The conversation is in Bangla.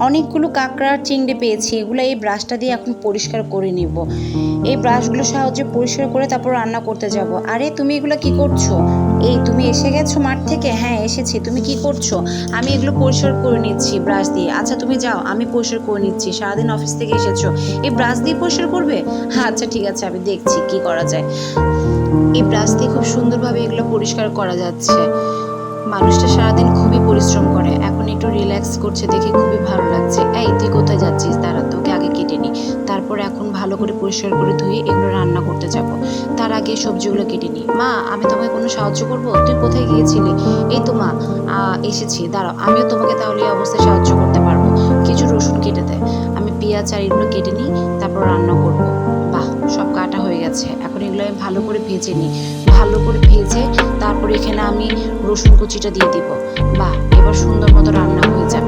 অনেকগুলো কাঁকড়া চিংড়ি পেয়েছি, এগুলো এই ব্রাশটা দিয়ে এখন পরিষ্কার করে নিব। এই ব্রাশগুলোর সাহায্যে পরিষ্কার করে তারপর রান্না করতে যাব। আরে তুমি এগুলো কি করছো? এই তুমি এসে গেছো মাঠ থেকে? হ্যাঁ এসেছি। তুমি কি করছো? আমি এগুলো পরিষ্কার করে নিচ্ছি ব্রাশ দিয়ে। আচ্ছা তুমি যাও, আমি পরিষ্কার করে নিচ্ছি। সারাদিন অফিস থেকে এসেছো, এই ব্রাশ দিয়ে পরিষ্কার করবে? হ্যাঁ আচ্ছা ঠিক আছে, আমি দেখছি কি করা যায়। এই ব্রাশ দিয়ে খুব সুন্দরভাবে এগুলো পরিষ্কার করা যাচ্ছে। মানুষটা সারাদিন খুবই পরিশ্রম করে, এখন একটু রিল্যাক্স করছে দেখে খুবই ভালো লাগছে। এই তুই কোথায় যাচ্ছিস? দাঁড়া, তোকে আগে কেটে নিই, তারপর এখন ভালো করে পরিষ্কার করে ধুয়ে এগুলো রান্না করতে যাব। তার আগে সবজিগুলো কেটে নিই। মা আমি তোমাকে কোনো সাহায্য করব? তুই কোথায় গিয়েছিলি? এই তো মা এসেছি, দাঁড়াও আমিও তোমাকে তাহলে এই অবস্থায় সাহায্য করতে পারবো। কিছু রসুন কেটে দেয়, আমি পেঁয়াজ আর এগুলো কেটে নিই, তারপর রান্না করব। বাহ, সব কাটা হয়ে গেছে। এখন এগুলো আমি ভালো করে ভেজে নিই। ভালো করে ভেজে তারপর এখানে আমি রসুন কুচিটা দিয়ে দিব। বাহ, এবার সুন্দর মতো রান্না হয়ে যাবে।